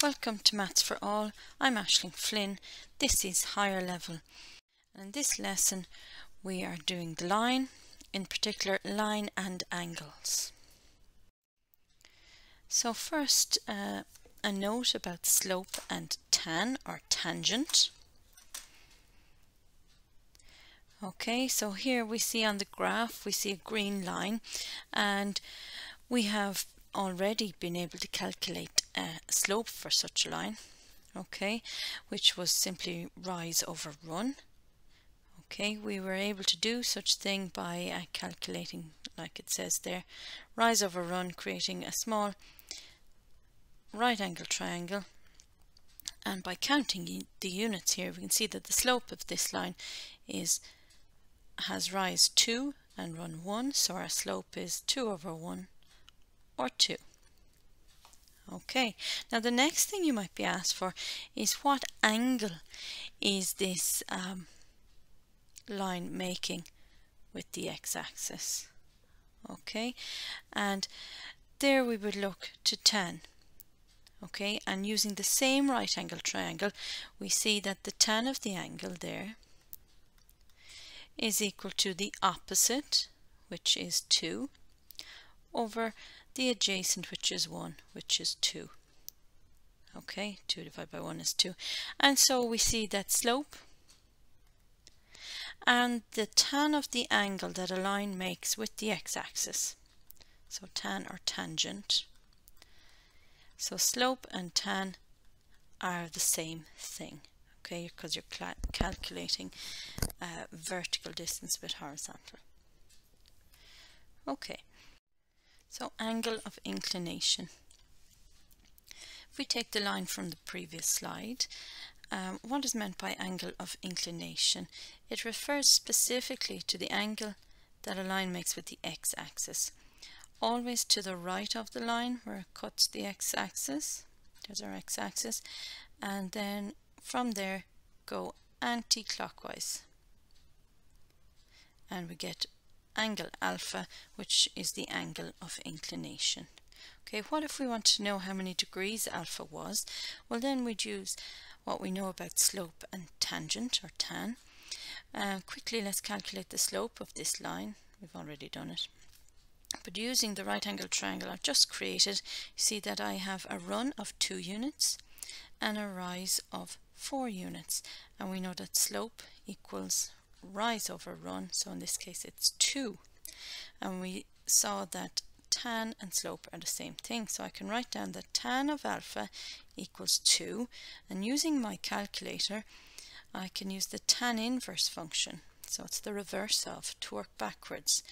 Welcome to Maths for All. I'm Aisling Flynn. This is Higher Level. And in this lesson we are doing the line, in particular line and angles. So first a note about slope and tan or tangent. Okay, so here we see on the graph we see a green line, and we have already been able to calculate a slope for such a line, okay, which was simply rise over run. Okay, we were able to do such thing by calculating, like it says there, rise over run, creating a small right angle triangle, and by counting the units here we can see that the slope of this line has rise 2 and run 1, so our slope is 2 over 1 or 2. Okay, now the next thing you might be asked for is what angle is this line making with the x-axis. Okay, and there we would look to tan. Okay, and using the same right angle triangle we see that the tan of the angle there is equal to the opposite, which is 2, over the adjacent, which is 1, which is 2. Okay, 2 divided by 1 is 2. And so we see that slope and the tan of the angle that a line makes with the x-axis. So tan or tangent. So slope and tan are the same thing. Okay, because you're calculating vertical distance with horizontal. Okay. So angle of inclination. If we take the line from the previous slide, what is meant by angle of inclination? It refers specifically to the angle that a line makes with the x-axis. Always to the right of the line where it cuts the x-axis. There's our x-axis. And then from there go anti-clockwise. And we get angle alpha, which is the angle of inclination. Okay, what if we want to know how many degrees alpha was? Well, then we'd use what we know about slope and tangent, or tan. Quickly, let's calculate the slope of this line. We've already done it. But using the right angle triangle I've just created, you see that I have a run of 2 units and a rise of 4 units. And we know that slope equals rise over run, so in this case it's 2, and we saw that tan and slope are the same thing, so I can write down that tan of alpha equals 2, and using my calculator I can use the tan inverse function, so it's the reverse of, to work backwards.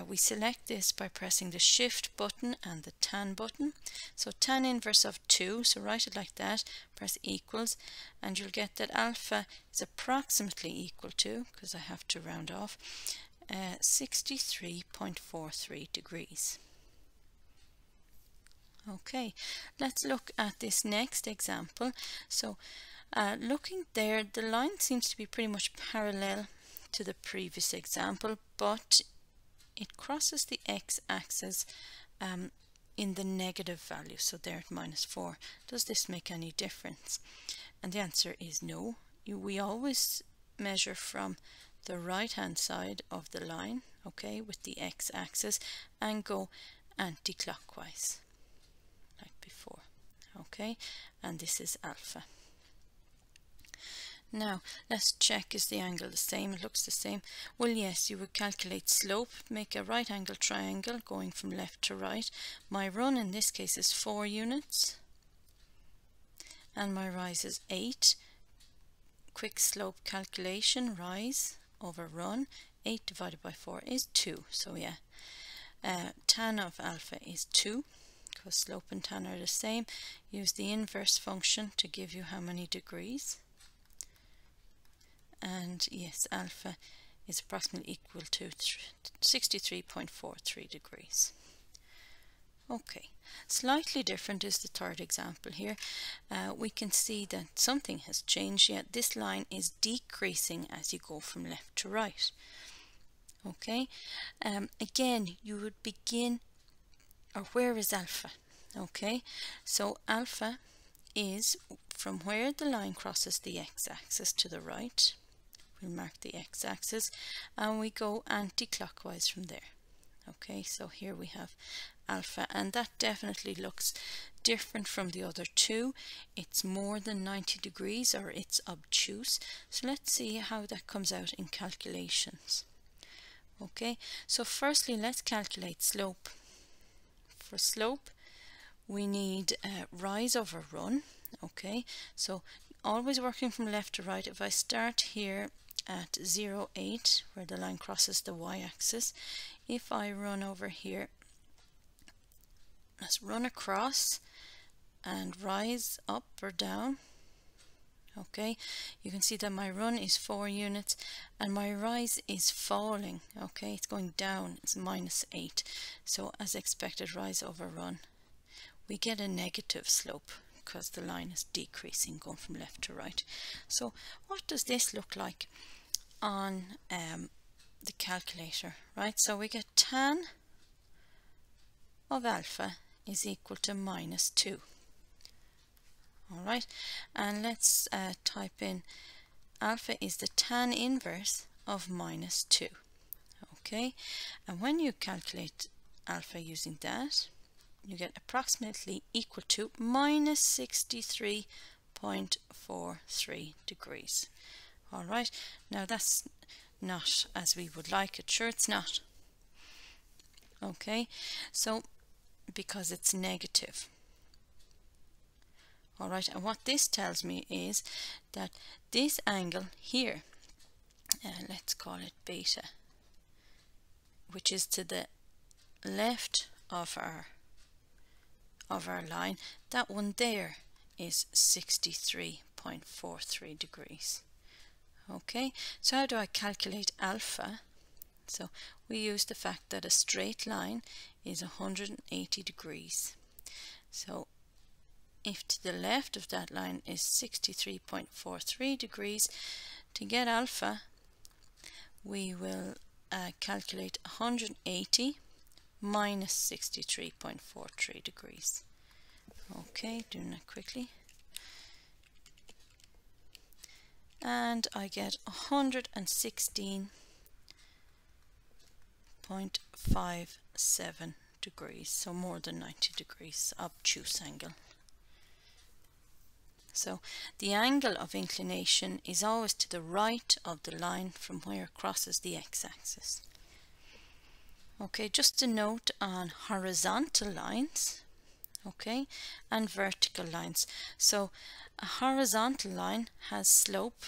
We select this by pressing the shift button and the tan button. So tan inverse of 2, so write it like that, press equals, and you'll get that alpha is approximately equal to, because I have to round off, 63.43 degrees. Okay, let's look at this next example. So looking there, the line seems to be pretty much parallel to the previous example, but it crosses the x-axis in the negative value, so there at -4. Does this make any difference? And the answer is no. We always measure from the right hand side of the line, okay, with the x-axis, and go anti-clockwise like before. Okay, and this is alpha. Now let's check, is the angle the same? It looks the same. Well, yes, you would calculate slope, make a right angle triangle going from left to right. My run in this case is 4 units and my rise is 8. Quick slope calculation, rise over run, 8 divided by 4 is 2, so yeah, tan of alpha is 2, because slope and tan are the same. Use the inverse function to give you how many degrees. And yes, alpha is approximately equal to 63.43 degrees. Okay, slightly different is the third example here. We can see that something has changed, yet this line is decreasing as you go from left to right. Okay, again you would begin, or where is alpha? Okay, so alpha is from where the line crosses the x-axis to the right. We'll mark the x-axis and we go anti-clockwise from there. Okay, so here we have alpha, and that definitely looks different from the other two. It's more than 90 degrees, or it's obtuse. So let's see how that comes out in calculations. Okay, so firstly let's calculate slope. For slope we need rise over run. Okay, so always working from left to right. If I start here at 0,8 where the line crosses the y-axis, if I run over here, let's run across and rise up or down. Okay, you can see that my run is 4 units and my rise is falling. Okay, it's going down, it's -8. So as expected, rise over run, we get a negative slope because the line is decreasing, going from left to right. So what does this look like on the calculator, right? So we get tan of alpha is equal to -2. Alright, and let's type in alpha is the tan inverse of -2. Okay, and when you calculate alpha using that, you get approximately equal to -63.43 degrees. Alright, now that's not as we would like it. Sure, it's not. Okay, so because it's negative. Alright, and what this tells me is that this angle here, let's call it beta, which is to the left of our line, that one there is 63.43 degrees. Okay, so how do I calculate alpha? So we use the fact that a straight line is 180 degrees. So if to the left of that line is 63.43 degrees, to get alpha we will calculate 180 minus 63.43 degrees. Okay, doing that quickly. And I get 116.57 degrees, so more than 90 degrees, obtuse angle. So the angle of inclination is always to the right of the line from where it crosses the x-axis. Okay, just a note on horizontal lines, okay, and vertical lines. So a horizontal line has slope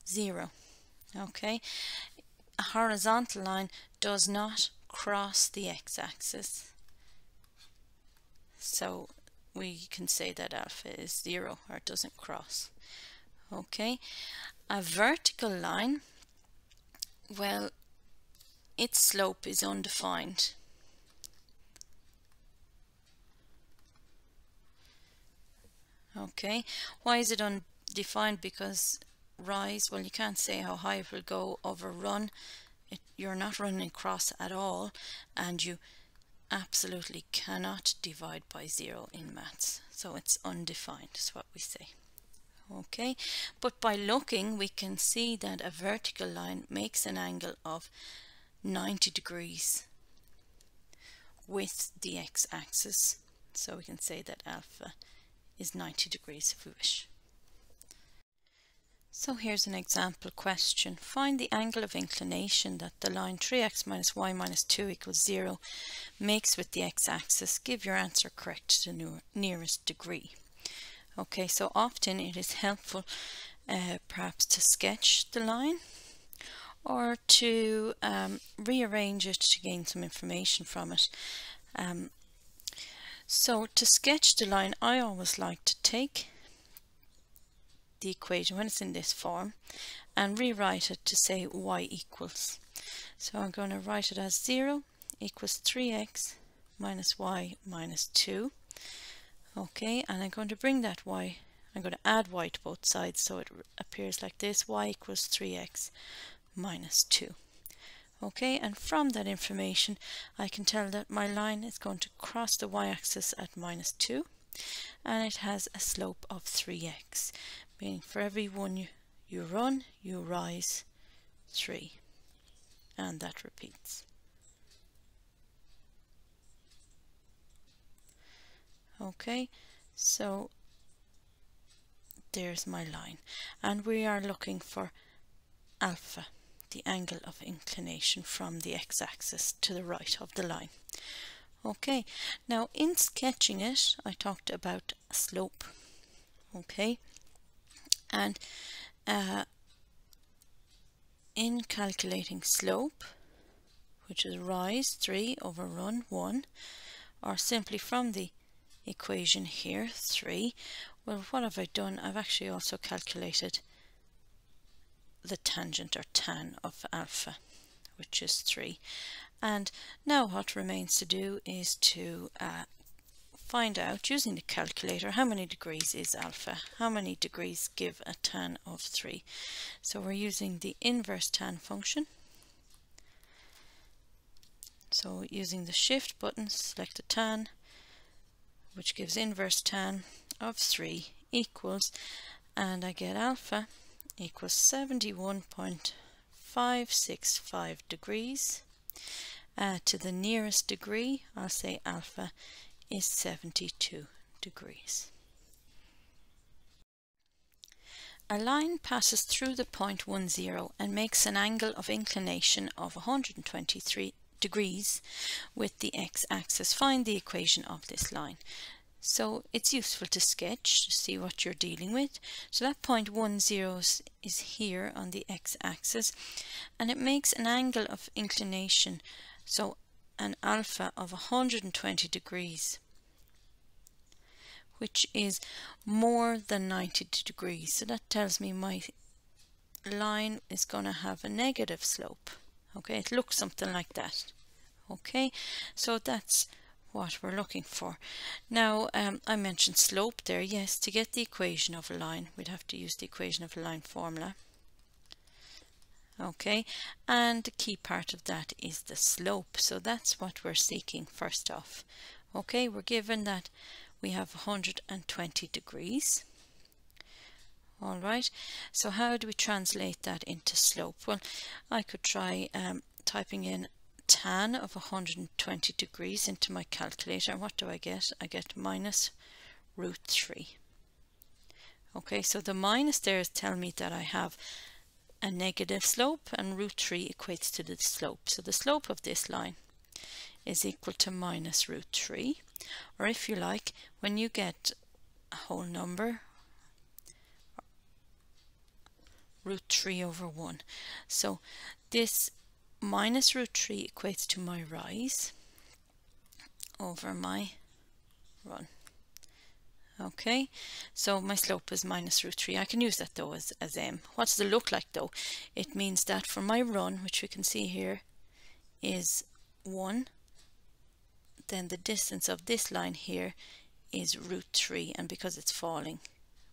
0. Okay, a horizontal line does not cross the x-axis, so we can say that alpha is 0, or it doesn't cross. Okay, a vertical line, well, its slope is undefined. Okay, why is it undefined? Because rise, well, you can't say how high it will go over run. You're not running across at all, and you absolutely cannot divide by 0 in maths, so it's undefined is what we say. Okay, but by looking we can see that a vertical line makes an angle of 90 degrees with the x-axis, so we can say that alpha is 90 degrees if we wish. So here's an example question. Find the angle of inclination that the line 3x minus y minus 2 equals 0 makes with the x-axis. Give your answer correct to the nearest degree. Okay, so often it is helpful perhaps to sketch the line or to rearrange it to gain some information from it. So to sketch the line, I always like to take the equation when it's in this form and rewrite it to say y equals. So I'm going to write it as 0 equals 3x minus y minus 2. Okay, and I'm going to bring that y, I'm going to add y to both sides so it appears like this, y equals 3x minus 2. Okay, and from that information I can tell that my line is going to cross the y-axis at -2, and it has a slope of 3x, meaning for every one you run, you rise 3, and that repeats. Okay, so there's my line, and we are looking for alpha, the angle of inclination from the x-axis to the right of the line. Okay, now in sketching it I talked about slope. Okay, and in calculating slope, which is rise 3 over run 1, or simply from the equation here 3, well, what have I done? I've actually also calculated the tangent or tan of alpha, which is 3. And now what remains to do is to find out, using the calculator, how many degrees is alpha, how many degrees give a tan of 3. So we're using the inverse tan function. So using the shift button, select the tan, which gives inverse tan of 3 equals, and I get alpha equals 71.565 degrees. To the nearest degree, I'll say alpha is 72 degrees. A line passes through the point 10 and makes an angle of inclination of 123 degrees with the x-axis. Find the equation of this line. So it's useful to sketch to see what you're dealing with. So that point 10 is here on the x-axis, and it makes an angle of inclination, so an alpha of 120 degrees, which is more than 90 degrees. So that tells me my line is going to have a negative slope. Okay, it looks something like that. Okay, so that's what we're looking for. Now I mentioned slope there. Yes, to get the equation of a line we'd have to use the equation of a line formula. Okay, and the key part of that is the slope, so that's what we're seeking first off. Okay, we're given that we have 120 degrees. All right, so how do we translate that into slope? Well, I could try typing in tan of 120 degrees into my calculator. What do I get? I get minus root 3. Okay, so the minus there is telling me that I have a negative slope, and root 3 equates to the slope. So the slope of this line is equal to minus root 3, or if you like, when you get a whole number, root 3 over 1. So this minus root 3 equates to my rise over my run. Okay, so my slope is minus root 3. I can use that though as m. What does it look like though? It means that for my run, which we can see here is 1, then the distance of this line here is root 3, and because it's falling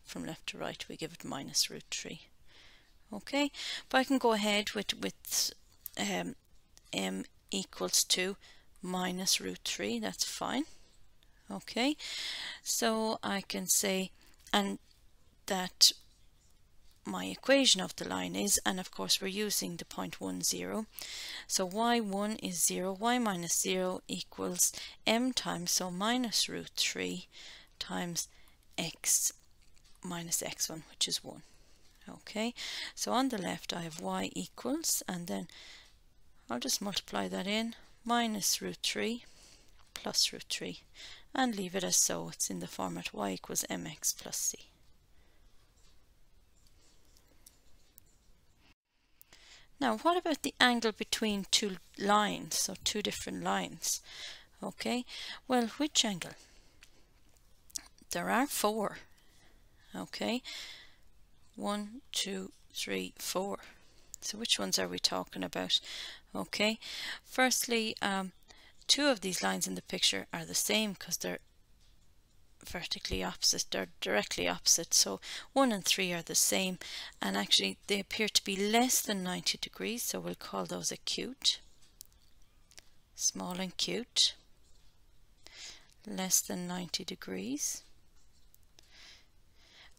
from left to right, we give it minus root 3. Okay, but I can go ahead with m equals to minus root 3. That's fine. Okay, so I can say, and that my equation of the line is, and of course we're using the point 10, so y1 is 0, y minus 0 equals m times, so minus root 3 times x minus x1, which is 1. Okay, so on the left I have y equals, and then I'll just multiply that in, minus root 3 plus root 3, and leave it as so. It's in the format y equals mx plus c. Now what about the angle between two lines, so two different lines? Okay, well, which angle? There are 4. Okay, 1, 2, 3, 4. So which ones are we talking about? Okay, firstly, 2 of these lines in the picture are the same because they're vertically opposite, they're directly opposite, so 1 and 3 are the same, and actually they appear to be less than 90 degrees, so we'll call those acute, small and cute, less than 90 degrees.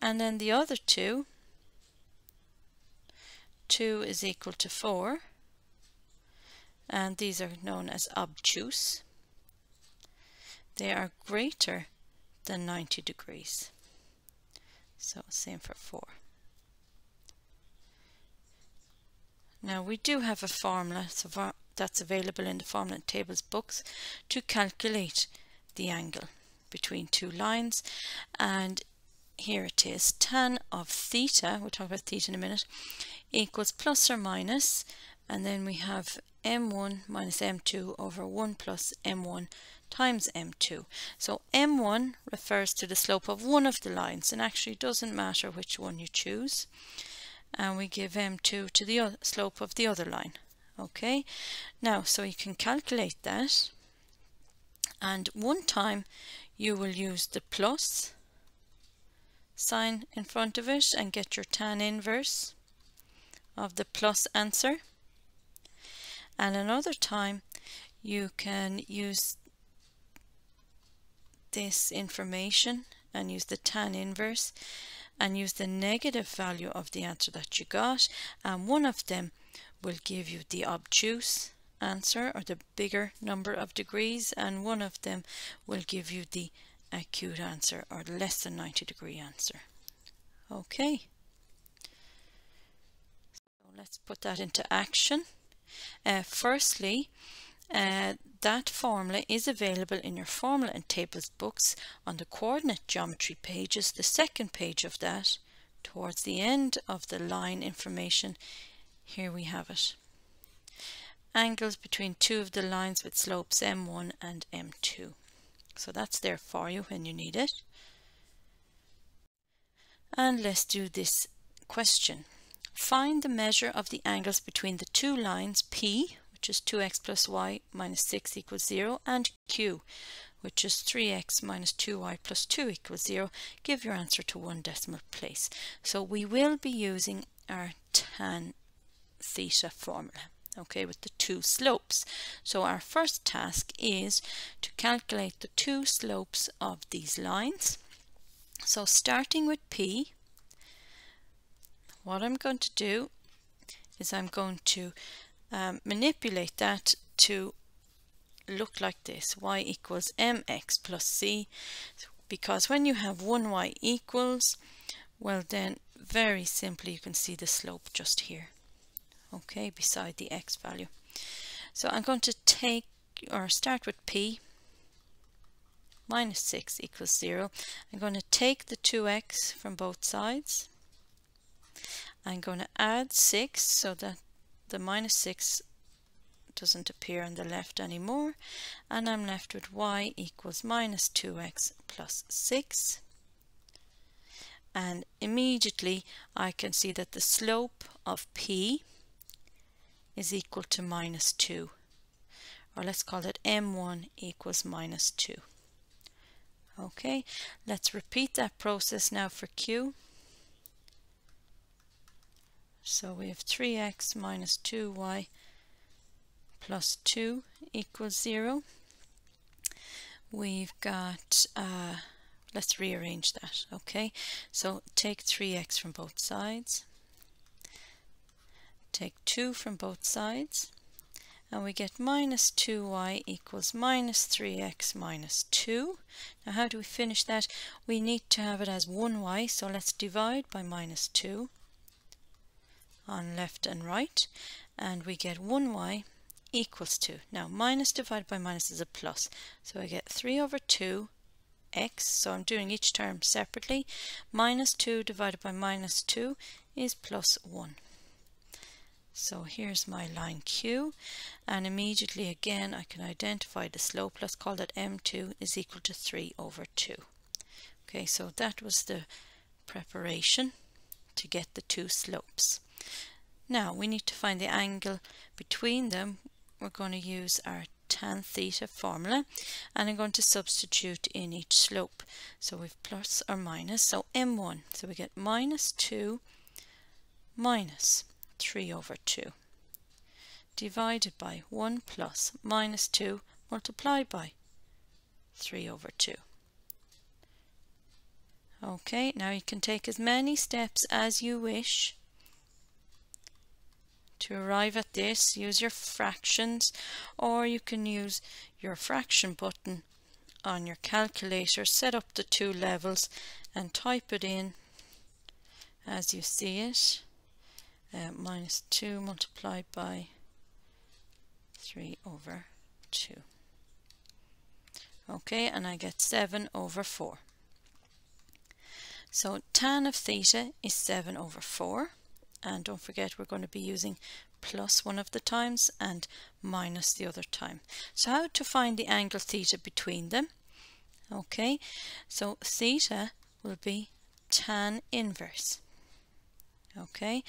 And then the other two, 2 is equal to 4, and these are known as obtuse. They are greater than 90 degrees. So same for 4. Now we do have a formula that's available in the formula and tables books to calculate the angle between two lines, and here it is. Tan of theta, we'll talk about theta in a minute, equals plus or minus, and then we have m1 minus m2 over 1 plus m1 times m2. So m1 refers to the slope of one of the lines, and actually it doesn't matter which one you choose, and we give m2 to the slope of the other line. Okay, now so you can calculate that, and one time you will use the plus sign in front of it and get your tan inverse of the plus answer, and another time you can use this information and use the tan inverse and use the negative value of the answer that you got, and one of them will give you the obtuse answer, or the bigger number of degrees, and one of them will give you the acute answer, or the less than 90 degree answer. Okay, so let's put that into action. Firstly, that formula is available in your formula and tables books on the coordinate geometry pages, the second page of that, towards the end of the line information. Here we have it. Angles between two of the lines with slopes m1 and m2. So that's there for you when you need it. And let's do this question. Find the measure of the angles between the two lines P, which is 2x plus y minus 6 equals 0, and Q, which is 3x minus 2y plus 2 equals 0. Give your answer to one decimal place. So we will be using our tan theta formula, okay, with the two slopes. So our first task is to calculate the two slopes of these lines. So starting with P, what I'm going to do is I'm going to manipulate that to look like this: y equals mx plus c, because when you have 1y equals, well then very simply you can see the slope just here, okay, beside the x value. So I'm going to take, or start with P minus 6 equals 0. I'm going to take the 2x from both sides. I'm going to add 6 so that the minus 6 doesn't appear on the left anymore, and I'm left with y equals minus 2x plus 6, and immediately I can see that the slope of P is equal to minus 2, or let's call it m1 equals minus 2. Okay, let's repeat that process now for Q. So we have 3x minus 2y plus 2 equals 0. We've got, let's rearrange that, okay? So take 3x from both sides, take 2 from both sides, and we get minus 2y equals minus 3x minus 2. Now how do we finish that? We need to have it as 1y, so let's divide by minus 2 on left and right, and we get 1y equals 2. Now minus divided by minus is a plus, so I get 3 over 2 x, so I'm doing each term separately. Minus 2 divided by minus 2 is plus 1. So here's my line Q, and immediately again I can identify the slope. Let's call that m2 is equal to 3 over 2. Okay, so that was the preparation to get the two slopes. Now we need to find the angle between them. We're going to use our tan theta formula, and I'm going to substitute in each slope. So we've plus or minus, so m1, so we get minus 2 minus 3 over 2 divided by 1 plus minus 2 multiplied by 3 over 2. Okay, now you can take as many steps as you wish to arrive at this. Use your fractions, or you can use your fraction button on your calculator, set up the two levels and type it in as you see it. Minus 2 multiplied by 3 over 2. Okay, and I get 7 over 4. So tan of theta is 7 over 4, and don't forget we're going to be using plus one of the times and minus the other time. So how to find the angle theta between them? Okay, so theta will be tan inverse. Okay,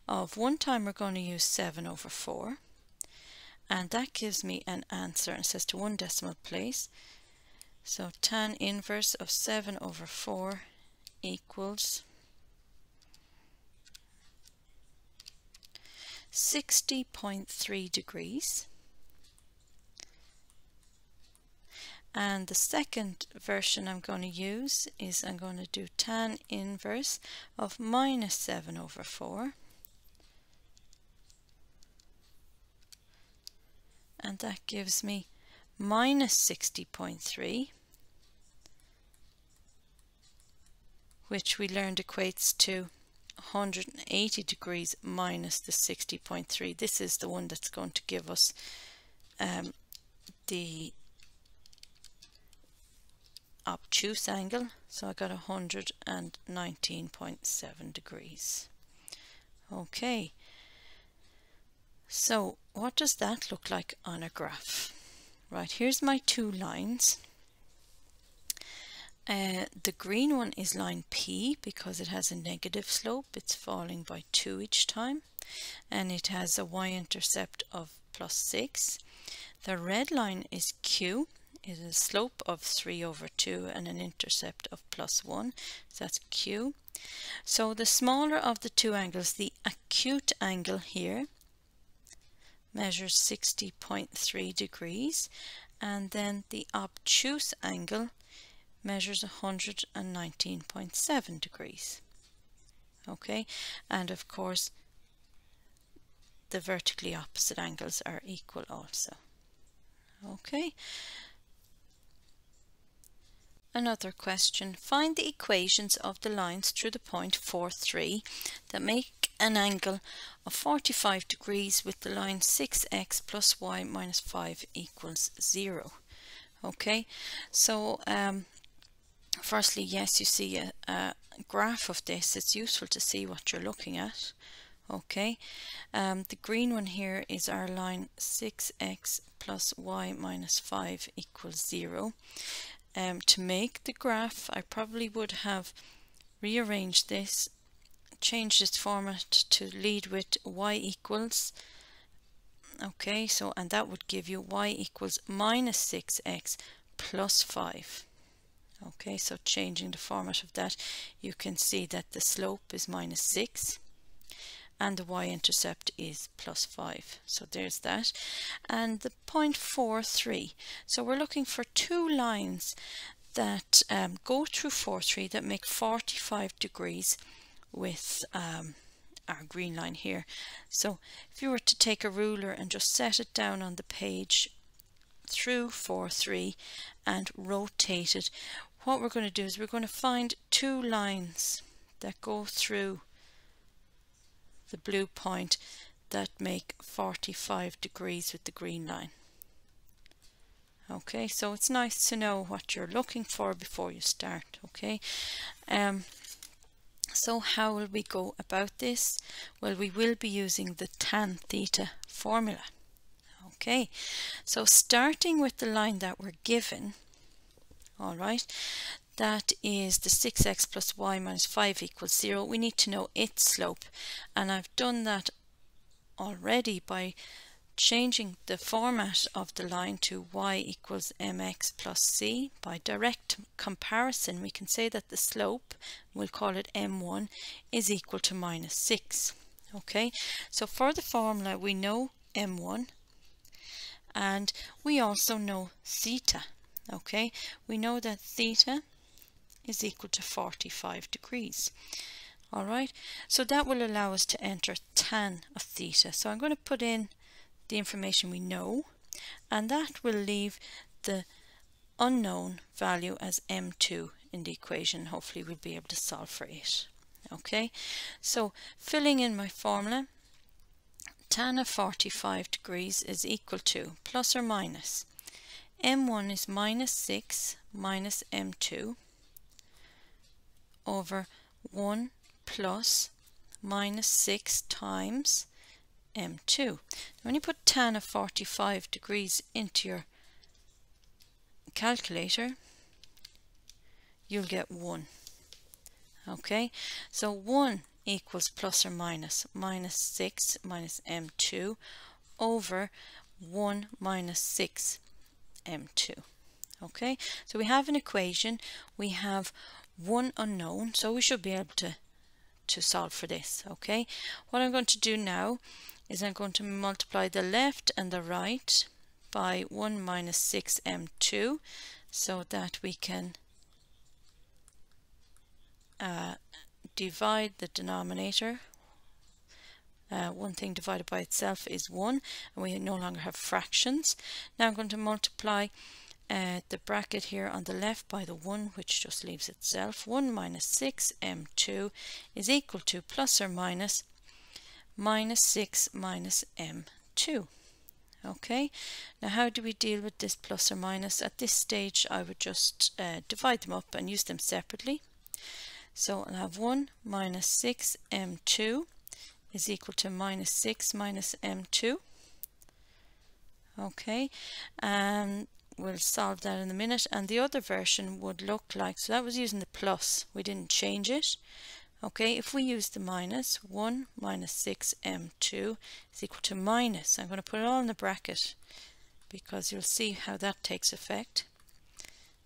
of one time we're going to use 7 over 4, and that gives me an answer, and it says to one decimal place. So tan inverse of 7 over 4 equals 60.3 degrees. And the second version I'm going to use is I'm going to do tan inverse of minus 7 over 4. And that gives me minus 60.3, which we learned equates to 180 degrees minus the 60.3. This is the one that's going to give us the obtuse angle. So I got 119.7 degrees. Okay, so what does that look like on a graph? Right, here's my two lines. The green one is line P because it has a negative slope. It's falling by 2 each time, and it has a y-intercept of plus 6. The red line is Q. It is a slope of 3 over 2 and an intercept of plus 1. So that's Q. So the smaller of the two angles, the acute angle here, measures 60.3 degrees, and then the obtuse angle measures 119.7 degrees. Okay, and of course the vertically opposite angles are equal also. Okay. Another question. Find the equations of the lines through the point 4, 3 that make an angle of 45 degrees with the line 6x plus y minus 5 equals 0. Okay, so firstly, yes, you see a graph of this. It's useful to see what you're looking at. Okay, the green one here is our line 6x plus y minus 5 equals 0. To make the graph, I probably would have rearranged this, changed its format to lead with y equals. Okay, so and that would give you y equals minus 6x plus 5. Okay, so changing the format of that, you can see that the slope is minus 6 and the y-intercept is plus 5. So there's that. And the point 4, 3. So we're looking for two lines that go through 4, 3 that make 45 degrees with our green line here. So if you were to take a ruler and just set it down on the page through 4, 3 and rotate it, what we're going to do is we're going to find two lines that go through the blue point that make 45 degrees with the green line. Okay, so it's nice to know what you're looking for before you start. Okay, so how will we go about this? Well, we will be using the tan theta formula. Okay, so starting with the line that we're given, all right, that is the 6x plus y minus 5 equals 0. We need to know its slope, and I've done that already by changing the format of the line to y equals mx plus c. By direct comparison, we can say that the slope, we'll call it m1, is equal to minus 6. Okay, so for the formula we know m1 and we also know theta. Okay, we know that theta is equal to 45 degrees. Alright, so that will allow us to enter tan of theta. So I'm going to put in the information we know, and that will leave the unknown value as m2 in the equation. Hopefully we'll be able to solve for it. Okay, so filling in my formula, tan of 45 degrees is equal to plus or minus m1 is minus 6 minus m2 over 1 plus minus 6 times m2. Now when you put tan of 45 degrees into your calculator, you'll get 1. Okay, so 1 equals plus or minus minus 6 minus m2 over 1 minus 6 m2. Okay, so we have an equation, we have one unknown, so we should be able to solve for this. Okay, what I'm going to do now is I'm going to multiply the left and the right by 1 minus 6 m2 so that we can divide the denominator. One thing divided by itself is 1, and we no longer have fractions. Now I'm going to multiply the bracket here on the left by the 1, which just leaves itself. 1 minus 6 m2 is equal to plus or minus minus 6 minus m2. Okay, now how do we deal with this plus or minus? At this stage I would just divide them up and use them separately. So I'll have 1 minus 6 m2 is equal to minus 6 minus m2. Okay, and we'll solve that in a minute. And the other version would look like, so that was using the plus, we didn't change it. Okay, if we use the minus, 1 minus 6 m2 is equal to minus, I'm going to put it all in the bracket because you'll see how that takes effect.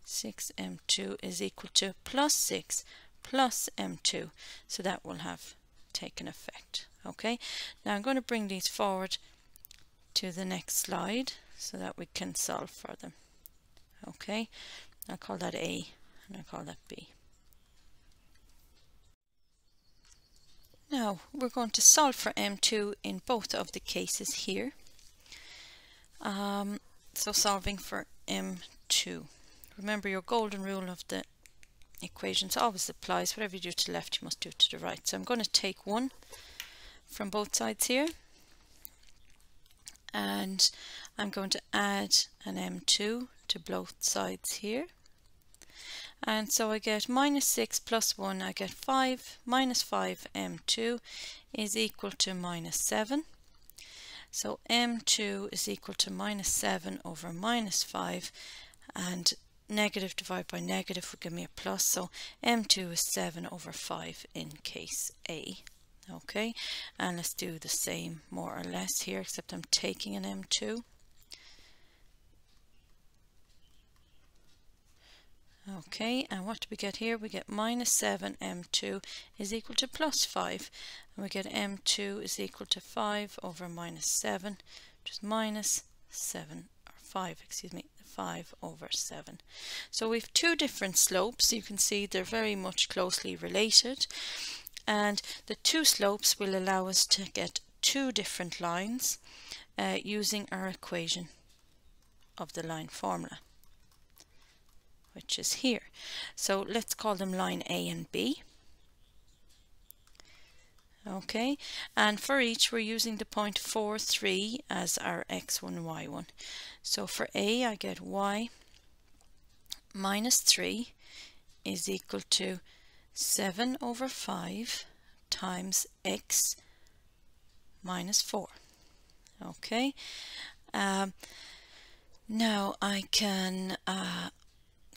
6 m2 is equal to plus 6 plus m2, so that will have taken effect. Okay, now I'm going to bring these forward to the next slide so that we can solve for them. Okay, I'll call that A and I'll call that B. Now we're going to solve for m2 in both of the cases here. So solving for m2. Remember, your golden rule of the equations always applies. Whatever you do to the left, you must do to the right. So I'm going to take 1 from both sides here, and I'm going to add an m2 to both sides here. And so I get minus 6 plus 1, I get 5. Minus 5 m2 is equal to minus 7. So m2 is equal to minus 7 over minus 5, and negative divided by negative will give me a plus, so m2 is 7 over 5 in case A. Okay, and let's do the same more or less here, except I'm taking an m2. Okay, and what do we get here? We get minus 7 m2 is equal to plus 5, and we get m2 is equal to 5 over minus 7, which is minus 7, or 5, excuse me, 5 over 7. So we have two different slopes. You can see they're very much closely related, and the two slopes will allow us to get two different lines using our equation of the line formula, which is here. So let's call them line A and B. Okay, and for each we're using the point 4, 3 as our x1 and y1. So for A I get y minus 3 is equal to 7 over 5 times x minus 4. Okay, now I can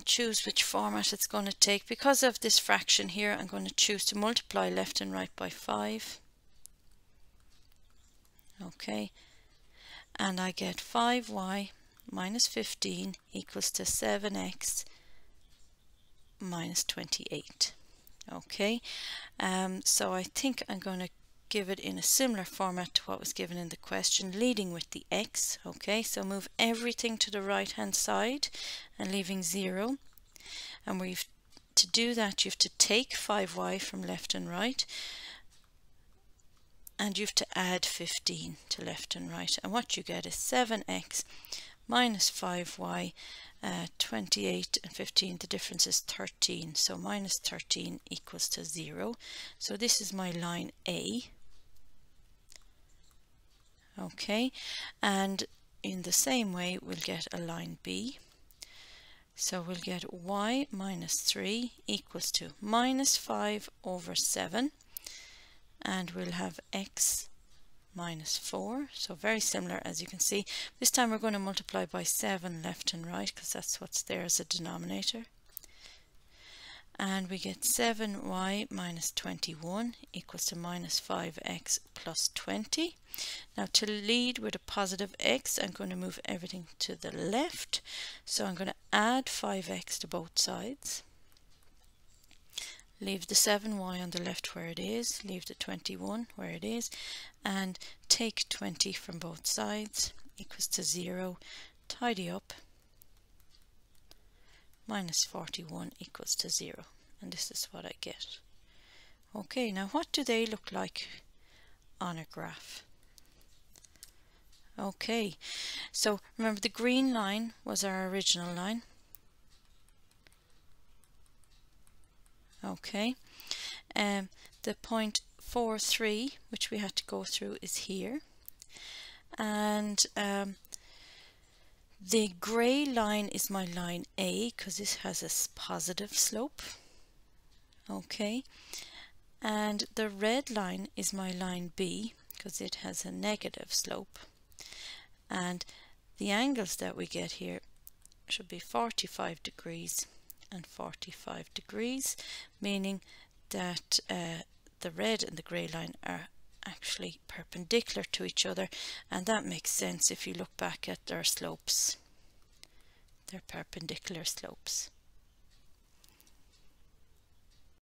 choose which format it's going to take. Because of this fraction here, I'm going to choose to multiply left and right by 5. Okay, and I get 5y minus 15 equals to 7x minus 28. Okay, so I think I'm going to give it in a similar format to what was given in the question, leading with the x. Okay, so move everything to the right hand side and leaving 0, and to do that you have to take 5y from left and right, and you have to add 15 to left and right, and what you get is 7x minus 5y, 28 and 15, the difference is 13, so minus 13 equals to 0. So this is my line A. Okay, and in the same way we'll get a line B. So we'll get y minus 3 equals to minus 5 over 7, and we'll have x minus 4. So very similar, as you can see. This time we're going to multiply by 7 left and right because that's what's there as a denominator. And we get 7y minus 21 equals to minus 5x plus 20. Now to lead with a positive x, I'm going to move everything to the left. So I'm going to add 5x to both sides. Leave the 7y on the left where it is, leave the 21 where it is, and take 20 from both sides, equals to 0, tidy up, minus 41 equals to 0, and this is what I get. Okay, now what do they look like on a graph? Okay, so remember the green line was our original line. Okay, the point 4,3 which we had to go through is here, and the grey line is my line A because this has a positive slope. Okay, and the red line is my line B because it has a negative slope, and the angles that we get here should be 45 degrees and 45 degrees, meaning that the red and the grey line are actually perpendicular to each other, and that makes sense if you look back at their slopes. They're perpendicular slopes.